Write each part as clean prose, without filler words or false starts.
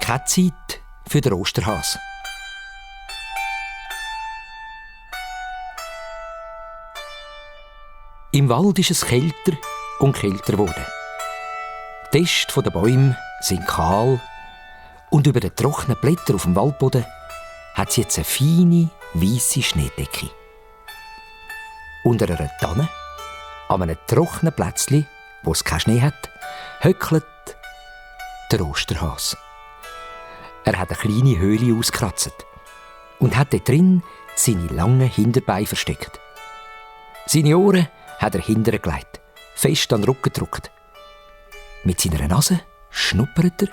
keine Zeit für den Osterhas. Im Wald ist es kälter und kälter geworden. Die Äste der Bäume sind kahl und über den trockenen Blättern auf dem Waldboden hat es jetzt eine feine, weisse Schneedecke. Unter einer Tanne, an einem trockenen Plätzchen, wo es keinen Schnee hat, höckelt der Osterhas. Er hat eine kleine Höhle ausgekratzt und hat dort drin seine langen Hinterbeine versteckt. Seine Ohren hat er hinterher gelegt, fest an den Rücken gedrückt. Mit seiner Nase schnuppert er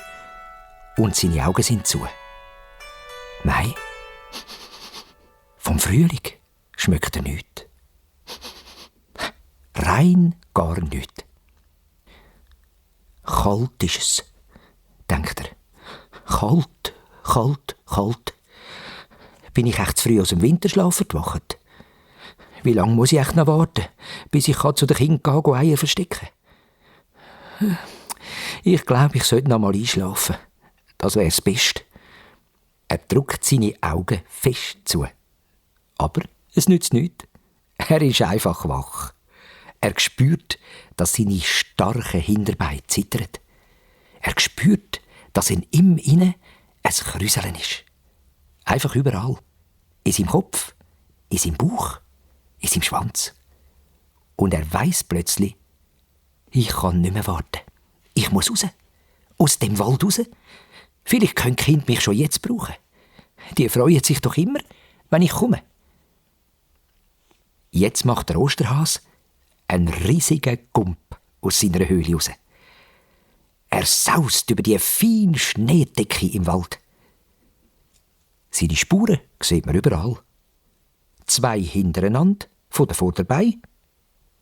und seine Augen sind zu. Nein, vom Frühling schmeckt er nichts. Rein gar nichts. Kalt ist es, denkt er. Kalt, kalt, kalt. Bin ich echt zu früh aus dem Winterschlaf erwacht? Wie lange muss ich echt noch warten, bis ich zu den Kindern gehen und Eier verstecken? Ich glaube, ich sollte noch mal einschlafen. Das wäre das Beste. Er drückt seine Augen fest zu. Aber es nützt nichts. Er ist einfach wach. Er spürt, dass seine starken Hinterbeine zittern. Er spürt, dass in ihm innen ein Krüseln ist. Einfach überall. In seinem Kopf, in seinem Bauch, in seinem Schwanz. Und er weiss plötzlich, ich kann nicht mehr warten. Ich muss raus. Aus dem Wald raus. Vielleicht können die Kinder mich schon jetzt brauchen. Die freuen sich doch immer, wenn ich komme. Jetzt macht der Osterhas einen riesigen Gump aus seiner Höhle raus. Er saust über die feine Schneedecke im Wald. Seine Spuren sieht man überall. 2 hintereinander von den Vorderbeinen,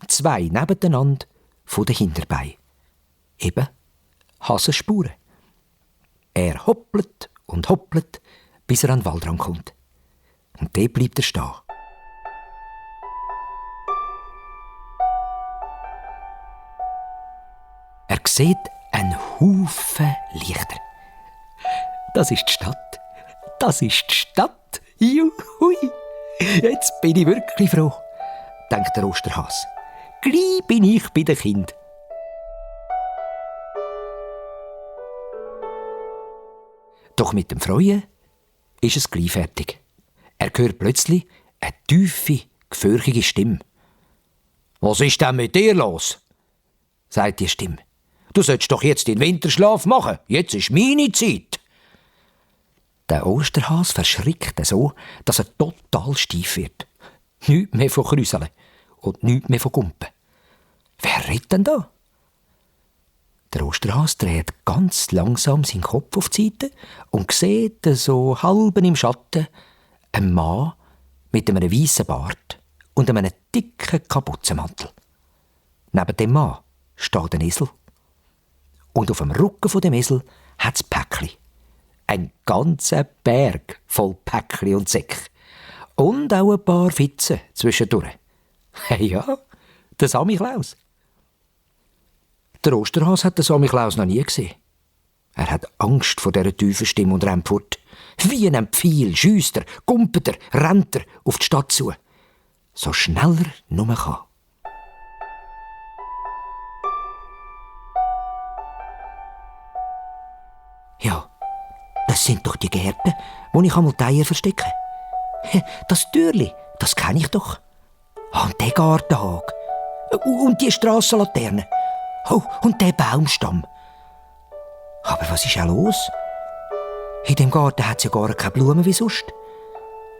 2 nebeneinander von den Hinterbeinen. Eben Hasenspuren. Er hoppelt und hoppelt, bis er an den Waldrand kommt. Und dort bleibt er stehen. Er sieht einen Haufen Lichter. Das ist die Stadt. Das ist die Stadt. Juhui! Jetzt bin ich wirklich froh, denkt der Osterhas. Gleich bin ich bei den Kindern. Doch mit dem Freuen ist es gleich fertig. Er hört plötzlich eine tiefe, gefürchtige Stimme. «Was ist denn mit dir los?» sagt die Stimme. «Du sollst doch jetzt den Winterschlaf machen. Jetzt ist meine Zeit.» Der Osterhas verschrickt so, dass er total steif wird. Nichts mehr von Krüseln und nichts mehr von Gumpen. Wer redet denn da? Der Osterhas dreht ganz langsam seinen Kopf auf die Seite und sieht so halb im Schatten einen Mann mit einem weißen Bart und einem dicken Kapuzenmantel. Neben dem Mann steht ein Esel. Und auf dem Rücken von dem Esel hat es Päckchen. Ein ganzer Berg voll Päckchen und Säcke. Und auch ein paar Fitzen zwischendurch. Ja, der Samichlaus. Der Osterhas hat den Samichlaus noch nie gesehen. Er hat Angst vor dieser tiefen Stimme und rennt fort. Wie ein Pfeil schiesst er, gumpet er, rennt er auf die Stadt zu. So schnell er nur kann. Ja, das sind doch die Gärten, wo ich einmal die Eier verstecke. Das Türli, das kenne ich doch. Und der Gartenhag. Und die Strassenlaterne. Oh, und der Baumstamm. Aber was ist auch los? In dem Garten hat es ja gar keine Blumen wie sonst.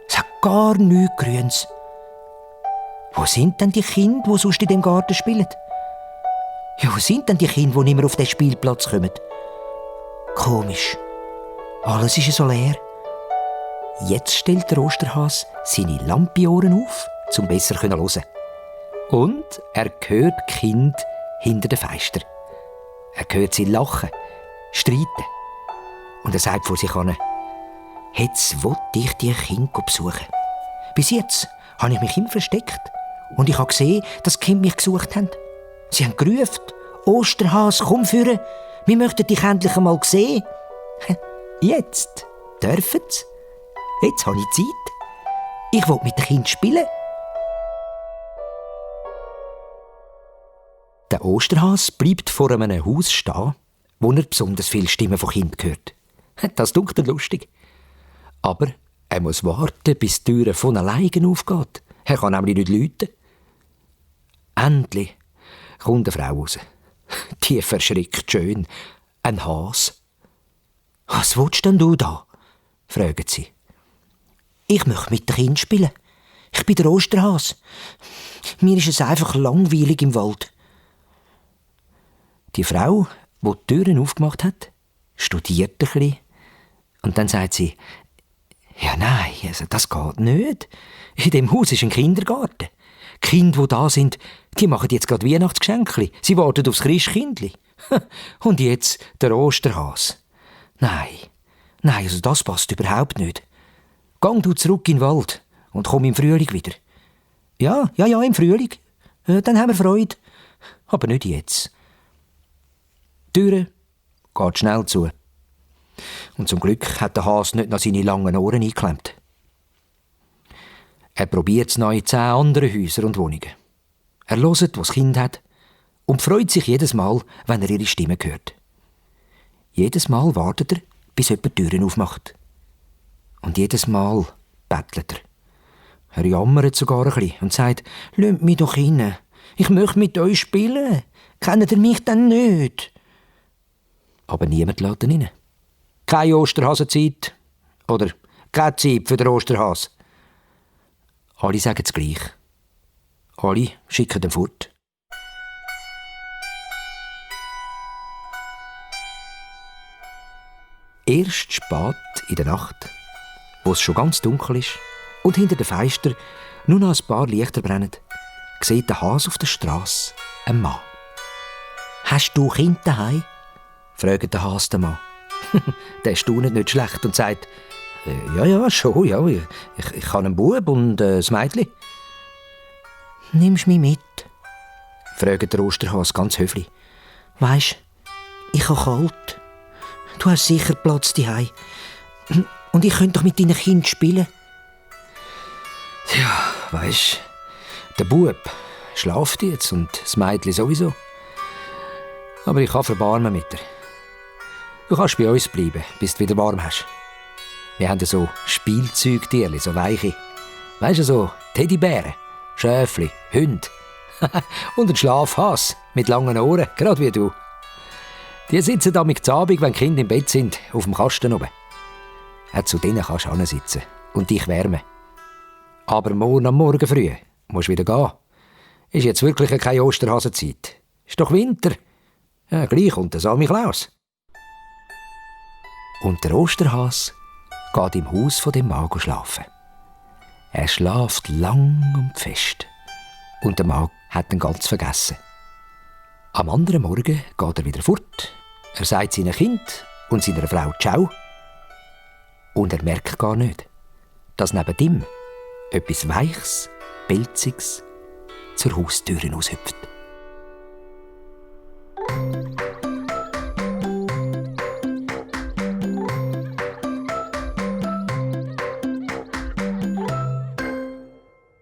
Es hat gar nichts Grünes. Wo sind denn die Kinder, die sonst in dem Garten spielen? Ja, wo sind denn die Kinder, die nicht mehr auf den Spielplatz kommen? Komisch. Alles ist so leer. Jetzt stellt der Osterhas seine Lampiohren auf, um besser zu hören. Und er hört die Kinder hinter den Fenstern. Er hört sie lachen, streiten. Und er sagt vor sich hin, jetzt will ich die Kinder besuchen. Bis jetzt habe ich mich immer versteckt. Und ich habe gesehen, dass die Kinder mich gesucht haben. Sie haben gerufen, Osterhas, komm führen, wir möchten dich endlich einmal sehen. Jetzt dürfen's. Jetzt habe ich Zeit. Ich will mit dem Kind spielen. Der Osterhas bleibt vor einem Haus stehen, wo er besonders viele Stimmen von Kindern hört. Das dunkelt ihn lustig. Aber er muss warten, bis die Tür von alleine aufgeht. Er kann nämlich nicht läuten. Endlich kommt eine Frau raus. Die verschrickt schön. Ein Has. «Was willst denn du da?» fragen sie. «Ich möchte mit dem Kind spielen. Ich bin der Osterhas. Mir ist es einfach langweilig im Wald.» Die Frau, die die Türen aufgemacht hat, studiert ein bisschen. Und dann sagt sie, «Ja, nein, also das geht nicht. In dem Haus ist ein Kindergarten. Die Kinder, die da sind, die machen jetzt gerade Weihnachtsgeschenkli. Sie warten aufs Christkindli. Und jetzt der Osterhas. Nein, also das passt überhaupt nicht. Gang du zurück in den Wald und komm im Frühling wieder.» Ja, im Frühling. Dann haben wir Freude. Aber nicht jetzt.» Die Türe geht schnell zu. Und zum Glück hat der Has nicht noch seine langen Ohren eingeklemmt. Er probiert es noch in 10 anderen Häuser und Wohnungen. Er hört, was das Kind hat, und freut sich jedes Mal, wenn er ihre Stimme hört. Jedes Mal wartet er, bis jemand die Türen aufmacht. Und jedes Mal bettelt er. Er jammert sogar ein bisschen und sagt, «Lasst mich doch rein. Ich möchte mit euch spielen. Kennt ihr mich denn nicht?» Aber niemand lässt ihn rein. Keine Osterhasenzeit. Oder keine Zeit für den Osterhas. Alle sagen es gleich. Alle schicken ihn fort. Erst spät in der Nacht, wo es schon ganz dunkel ist und hinter den Fenstern nur noch ein paar Lichter brennen, sieht der Has auf der Strasse einen Mann. «Hast du Kinder daheim?» fragt der Has den Mann. Der staunt nicht schlecht und sagt, «Ja, schon, ja. Ich habe einen Bub und ein Mädchen.» «Nimmst du mich mit?» fragt der Osterhas ganz höflich. «Weisst, ich habe kalt. Du hast sicher Platz daheim. Und ich könnte doch mit deinen Kindern spielen.» «Ja, weisst, der Bub schlaft jetzt und das Mädchen sowieso. Aber ich kann verbarmen mit dir. Du kannst bei uns bleiben, bis du wieder warm hast. Wir haben so Spielzeugtierchen, so weiche. Weisst du, so Teddybären, Schäfli, Hunde. Und ein Schlafhas mit langen Ohren, gerade wie du. Die sitzen da mit Abend, wenn die Kinder im Bett sind, auf dem Kasten oben. Zu denen kannst du hinsitzen und dich wärmen. Aber morgen am Morgen früh musst du wieder gehen. Ist jetzt wirklich keine Osterhasenzeit. Ist doch Winter. Ja, gleich kommt der Samichlaus. Und der Osterhas geht im Haus von dem Mann schlafen. Er schlaft lang und fest. Und der Mann hat ihn ganz vergessen. Am anderen Morgen geht er wieder fort. Er sagt seinem Kind und seiner Frau Ciao. Und er merkt gar nicht, dass neben ihm etwas Weiches, Pelziges zur Haustür aushüpft.